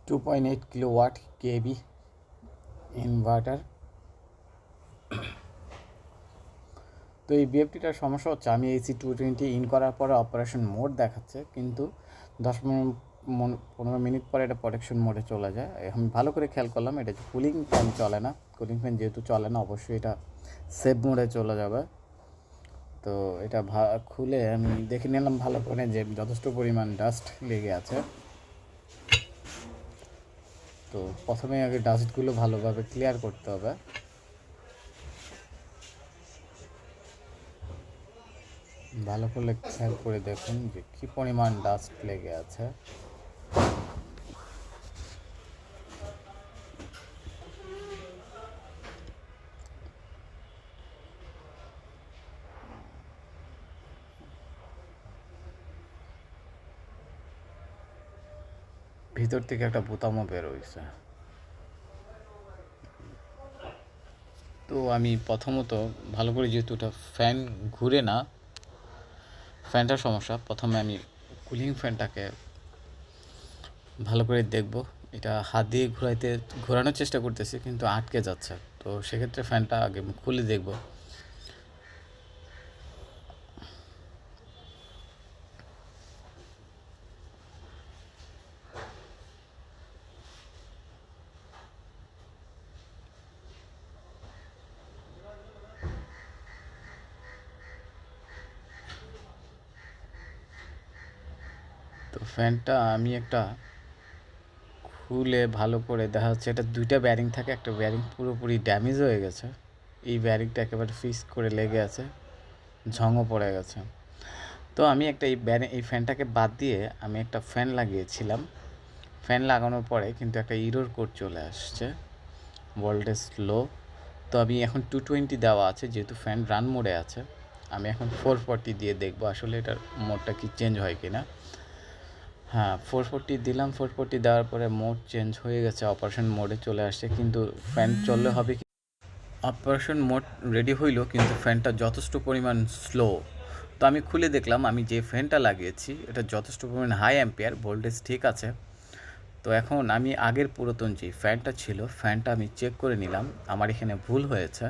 2.8 kilowatt কেবি inverter. তো এই বিএফটিটার সমস্যা হচ্ছে, আমি AC 220 ইন করার পরে অপারেশন মোড দেখাচ্ছে, কিন্তু 10-15 মিনিট পরে এটা প্রোটেকশন মোডে চলে যায়। আমি ভালো করে খেয়াল করলাম, এটা কুলিং ফ্যান চলে না। কুলিং ফ্যান যেহেতু চলে না, অবশ্যই এটা সেভ মোডে চলে যাবে। তো এটা খুলে আমি দেখে নিলাম ভালো করে যে যথেষ্ট পরিমাণ ডাস্ট লেগে আছে। তো প্রথমে আগে ডাস্টগুলো ভালোভাবে ক্লিয়ার করতে হবে। ভালো করে খেয়াল করে দেখুন যে কী পরিমাণ ডাস্ট লেগে আছে। ভিতর থেকে একটা বোতামও বের হয়েছে। তো আমি প্রথমত ভালো করে, যেহেতু এটা ফ্যান ঘুরে না, ফ্যানটার সমস্যা, প্রথমে আমি কুলিং ফ্যানটাকে ভালো করে দেখব। এটা হাত দিয়ে ঘোরানোর চেষ্টা করতেছি, কিন্তু আটকে যাচ্ছে। তো সেক্ষেত্রে ফ্যানটা আগে খুলে দেখব। তো ফ্যানটা আমি একটা খুলে ভালো করে দেখা যাচ্ছে, এটা দুইটা ব্যারিং থাকে, একটা ব্যারিং পুরোপুরি ড্যামেজ হয়ে গেছে। এই ব্যারিংটা একেবারে ফিক্স করে লেগে আছে, ঝংও পড়ে গেছে। তো আমি একটা এই ফ্যানটাকে বাদ দিয়ে আমি একটা ফ্যান লাগিয়েছিলাম। ফ্যান লাগানোর পরে কিন্তু একটা ইরর কোড চলে আসছে, ভোল্টেজ লো। তো আমি এখন 220 দেওয়া আছে, যেহেতু ফ্যান রান মোডে আছে। আমি এখন 440 দিয়ে দেখবো আসলে এটার মোডটা কি চেঞ্জ হয় কি না। হ্যাঁ, 440 দিলাম। 440 দেওয়ার পরে মোড চেঞ্জ হয়ে গেছে, অপারেশন মোডে চলে আসছে। কিন্তু ফ্যান চললে হবে কি, অপারেশন মোড রেডি হইল, কিন্তু ফ্যানটা যথেষ্ট পরিমাণ স্লো। তো আমি খুলে দেখলাম, আমি যে ফ্যানটা লাগিয়েছি এটা যথেষ্ট পরিমাণ হাই অ্যাম্পিয়ার, ভোল্টেজ ঠিক আছে। তো এখন আমি আগের পুরাতন যে ফ্যানটা ছিল, ফ্যানটা আমি চেক করে নিলাম। আমার এখানে ভুল হয়েছে।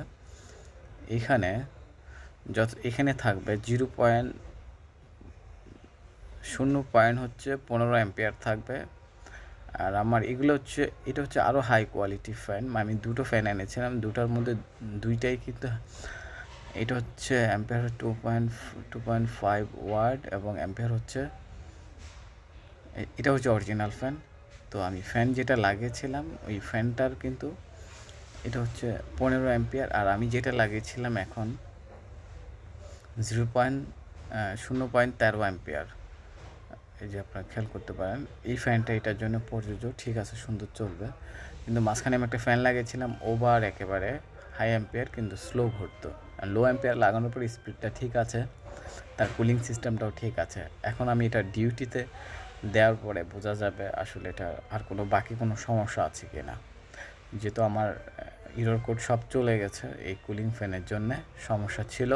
এখানে থাকবে 0.0 হচ্ছে 15 অ্যাম্পিয়ার থাকবে। আর আমার এগুলো হচ্ছে, এটা হচ্ছে আরও হাই কোয়ালিটি ফ্যান। আমি দুটো ফ্যান এনেছিলাম, দুটার মধ্যে দুইটাই কিন্তু, এটা হচ্ছে অ্যাম্পিয়ার 2.5 ওয়াট এবং অ্যাম্পিয়ার হচ্ছে, এটা হচ্ছে অরিজিনাল ফ্যান। তো আমি ফ্যান যেটা লাগিয়েছিলাম ওই ফ্যানটার কিন্তু এটা হচ্ছে 15 অ্যাম্পিয়ার, আর আমি যেটা লাগিয়েছিলাম এখন 0.13 অ্যাম্পিয়ার। এই যে আপনারা খেয়াল করতে পারেন, এই ফ্যানটা এটার জন্য প্রযোজ্য, ঠিক আছে, সুন্দর চলবে। কিন্তু মাঝখানে আমি একটা ফ্যান লাগিয়েছিলাম ওভার একেবারে হাই অ্যাম্পিয়ার, কিন্তু স্লো ঘুরতো। আর লো অ্যাম্পিয়ার লাগানোর পর স্পিডটা ঠিক আছে, তার কুলিং সিস্টেমটাও ঠিক আছে। এখন আমি এটা ডিউটিতে দেওয়ার পরে বোঝা যাবে আসলে এটা আর বাকি কোনো সমস্যা আছে কি না। যেহেতু আমার ইরর কোড সব চলে গেছে, এই কুলিং ফ্যানের জন্যে সমস্যা ছিল।